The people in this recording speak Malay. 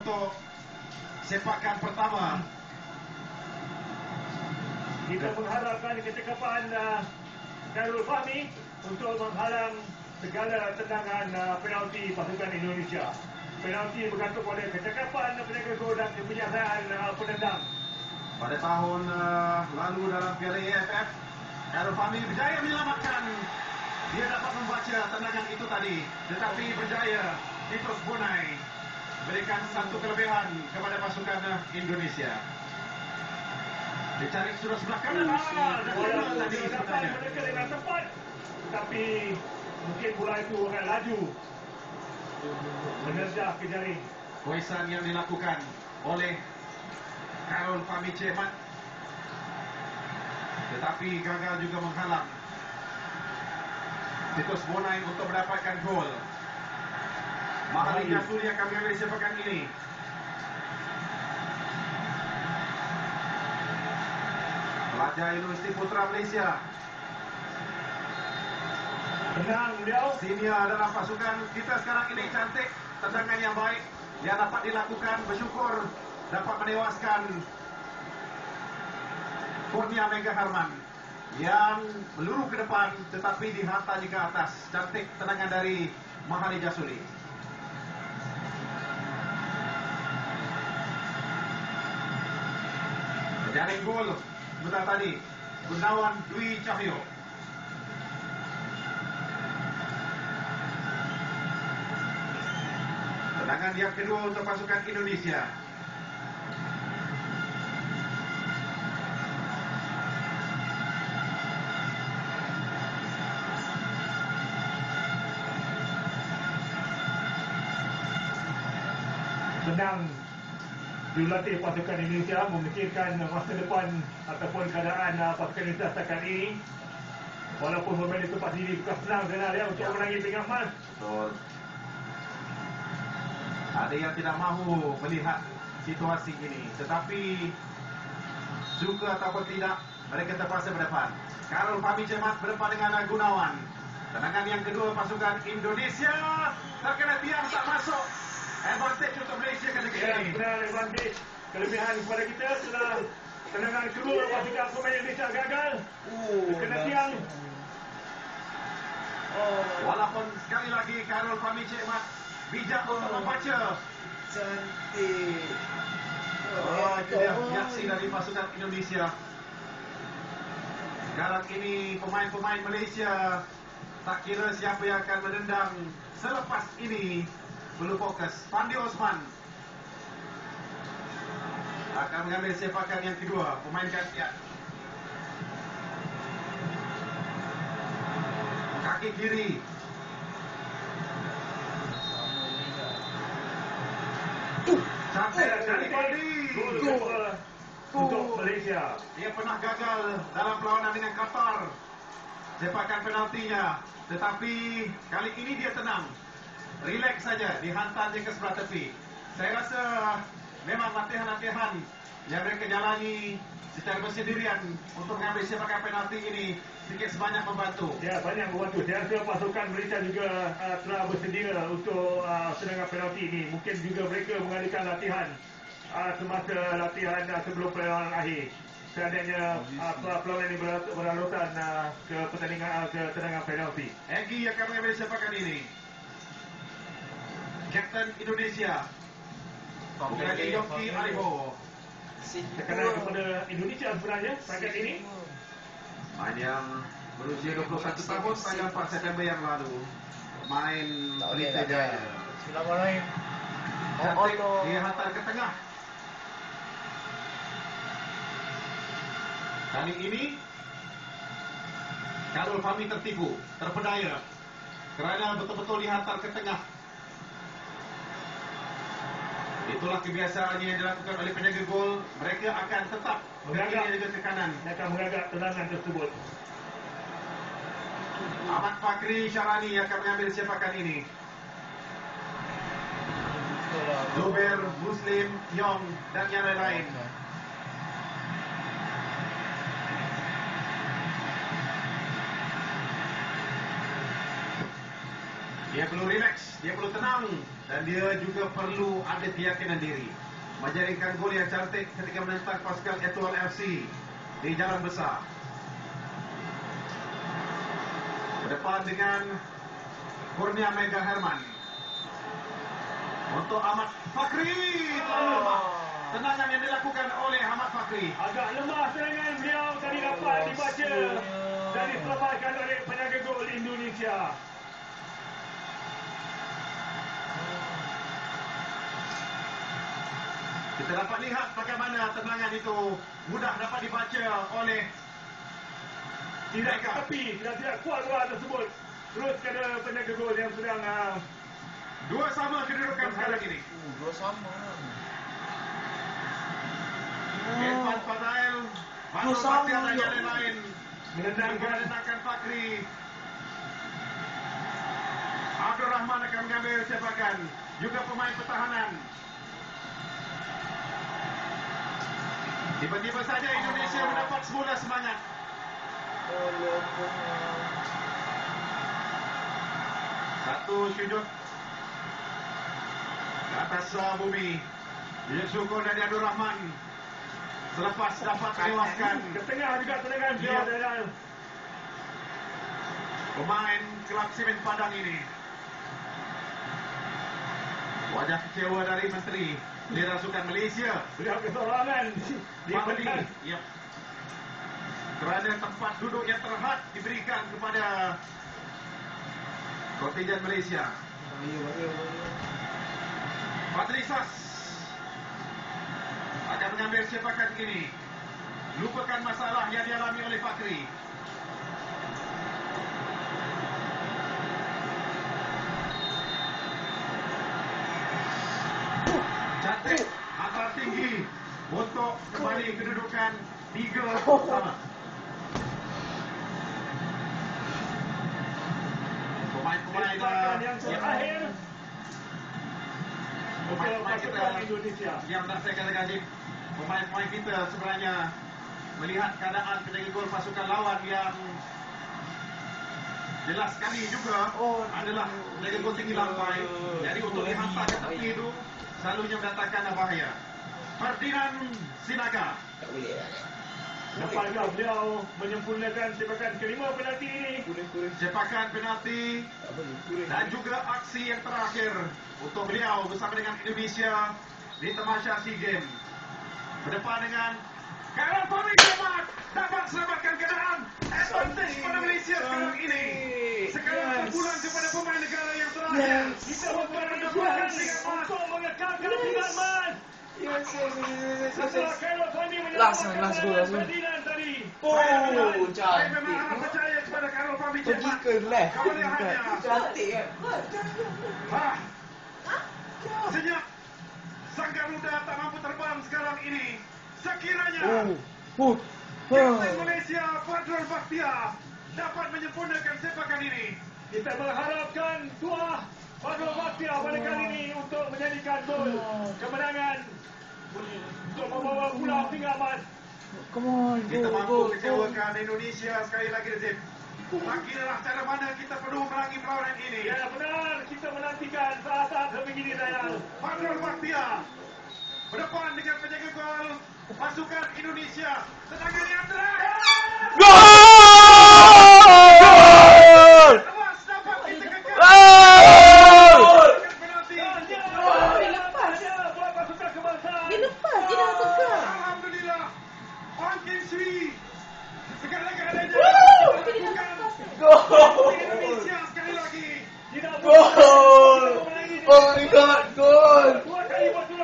untuk sepakan pertama. Kita mengharapkan ketekapan Khairul Fahmi untuk menghalang segala tendangan penalti pasukan Indonesia. Penalti bergantung pada ketekapan penjaga gol dan kebijaksanaan penendang. Pada tahun lalu dalam Piala AFF, Khairul Fahmi berjaya menyelamatkan. Dia dapat membaca tendangan itu tadi, tetapi berjaya Titus Bonai berikan satu kelebihan kepada pasukan Indonesia. Dicari sudah sebelah kanan. Tadi sebenarnya mereka dengan tepat, tapi mungkin bola itu akan laju menerjah ke jaring. Poisan yang dilakukan oleh Khairul Fahmi Cemat, tetapi gagal juga menghalang Titus Bonai untuk mendapatkan gol. Mahali Jasuli akan mengambil sepakan ini. Pelajar Universiti Putra Malaysia. Tenang beliau. Senior dalam pasukan kita sekarang ini. Cantik tendangan yang baik yang dapat dilakukan. Bersyukur dapat menewaskan Kurnia Mega Harman yang meluru ke depan tetapi dihantar ke atas. Cantik tendangan dari Mahali Jasuli. Jaring gol sebentar tadi Gunawan Dwi Cahyo. Tendangan yang kedua untuk pasukan Indonesia. Senang dilatih pasukan Indonesia memikirkan masa depan ataupun keadaan pasukan Indonesia setakat ini. Walaupun bermain di tempat sendiri bukan senang sebenarnya untuk menangi pingat emas. Betul. Ada yang tidak mahu melihat situasi ini, tetapi suka ataupun tidak mereka terpaksa berdepan. Khairul Fahmi Cemat berdepan dengan Gunawan. Tendangan yang kedua pasukan Indonesia terkena tiang, tak masuk. Advantage untuk Malaysia ketika ini. Benar, advantage. Kelebihan kepada kita setelah tendangan kedua pasukan pemain Indonesia gagal. Kena tiang. Walaupun sekali lagi Khairul Fahmi Cemat bijak untuk membaca. Cantik. Itu dia reaksi dari pasukan Indonesia. Sekarang ini pemain-pemain Malaysia tak kira siapa yang akan menendang selepas ini. Perlu fokus. Fandi Osman akan mengambil sepakan yang kedua. Pemain gantian. Kaki kiri. Cantik dari Fandi. Untuk Malaysia. Dia pernah gagal dalam perlawanan dengan Qatar. Sepakan penaltinya. Tetapi kali ini dia tenang. Relax saja, dihantar dia ke sebelah tepi. Saya rasa memang latihan-latihan yang mereka jalani secara bersendirian untuk mengambil sepakan penalti ini sedikit sebanyak membantu. Ya, banyak membantu. Saya rasa pasukan Malaysia juga telah bersedia untuk tendangan penalti ini. Mungkin juga mereka mengadakan latihan semasa latihan sebelum perlawanan akhir. Seandainya perlawanan ini berlalutan ke pertandingan ke tendangan penalti. Egy akan mengambil sepakan ini. Kapten Indonesia. Bukan lagi Yoki Aribo. Tekanan kepada Indonesia sebenarnya setakat ini. Main yang berusia 21 tahun pada 4 September yang lalu. Main Pelita Jaya. Bismillahirrahmanirrahim. Cantik, dia hantar ke tengah. Kali ini Khairul Fahmi tertipu, terpedaya kerana betul-betul dihantar ke tengah. Itulah kebiasaan yang dilakukan oleh penjaga gol. Mereka akan tetap mengagak juga ke kanan. Mereka akan mengagak tendangan tersebut. Ahmad Fakri Syarani akan mengambil sepakan ini. Zubair, Muslim, Yong dan yang lain. Dia perlu relax, dia perlu tenang. dan dia juga perlu ada keyakinan diri. Menjaringkan gol yang cantik ketika menentang pasukan Etoile FC di jalan besar. Berdepan dengan Kurnia Mega Herman. Untuk Ahmad Fakri. Tendangan yang dilakukan oleh Ahmad Fakri. Agak lemah serangan beliau tadi dapat dibaca dan diselamatkan oleh penjaga gol Indonesia. Kita dapat lihat bagaimana tendangan itu mudah dapat dibaca oleh tidak ke tepi, tidak kuat bola tersebut. Terus kepada penjaga gol yang sedang dua sama kedudukan sekarang ini. Dua sama. Irfan Fadail, Fatul Bakhtiar dan yang lain menendangkan Fakri. Abdul Rahman akan mengambil sepakan. Juga pemain pertahanan. Tiba-tiba saja Indonesia mendapat semula semangat. Satu sudut ke atas bumi. Sujud syukur dari Abdul Rahman selepas dapat melewaskan ke tengah juga tendangan beliau dan pemain kelab Semen Padang ini. Wajah kecewa dari Menteri Lira Sukan Malaysia. beliau kesorangan di Mahdi. pentas. Yep. Kerana tempat duduk yang terhad diberikan kepada kontingen Malaysia. Fadli Sas akan mengambil sepakan ini. Lupakan masalah yang dialami oleh Fakri. Cantik, angkat tinggi untuk kembali kedudukan 3 sama. Pemain-pemain yang terakhir untuk pemain-pemain pasukan Indonesia. yang tak saya katakan, pemain-pemain kita sebenarnya melihat keadaan penjaga gol pasukan lawan yang jelas sekali juga adalah penjaga gol tinggi lambai. Jadi untuk dihantar ke tepi itu selalunya mendatangkan bahaya. Ferdinand Sinaga. Tak boleh lah. Nampaknya beliau menyempurnakan sepakan kelima penalti ini. Sepakan penalti Tak boleh. dan juga aksi yang terakhir untuk beliau bersama dengan Indonesia di Tamasya SEA Games. Berdepan dengan Khairul Fahmi Jamat dapat selamatkan keadaan. Advantage pada Malaysia sekarang ini. Sekarang terpulang kepada pemain negara yang terakhir. Kita berjuang untuk mengekalkan pilihan emas. Setelah Khairul Fahmi menyelamatkan Ferdinand tadi. Saya Cantik. memang amat percaya kepada Khairul Fahmi Pergi Jamat. ke left. Kelebihannya. Cantik kan? Senyap sang Garuda tak mampu terbang sekarang ini. Sekiranya Kapten Malaysia Fatul Bakhtiar dapat menyempurnakan sepakan ini. Kita mengharapkan tuah Fatul Bakhtiar pada kali ini untuk menjadikan gol kemenangan untuk membawa pulang 3 emas. Kita mampu kecewakan Indonesia sekali lagi, Zip. Tak kiralah cara mana kita perlu merangi perlawanan ini. Ya benar, kita menantikan saat-saat sebegini Dayal. Fatul Bakhtiar berdepan dengan penjaga gol pasukan Indonesia. Tendangan yang terakhir. Lepas dapat kita kekal. Penalti. Buat pasukan kebangsaan. Dia lepas, dia dah pegang. Alhamdulillah. On Kim Sui. Segala-galanya. Indonesia sekali lagi. Tidak Gol! Oh my god, gol! 2 kali waktu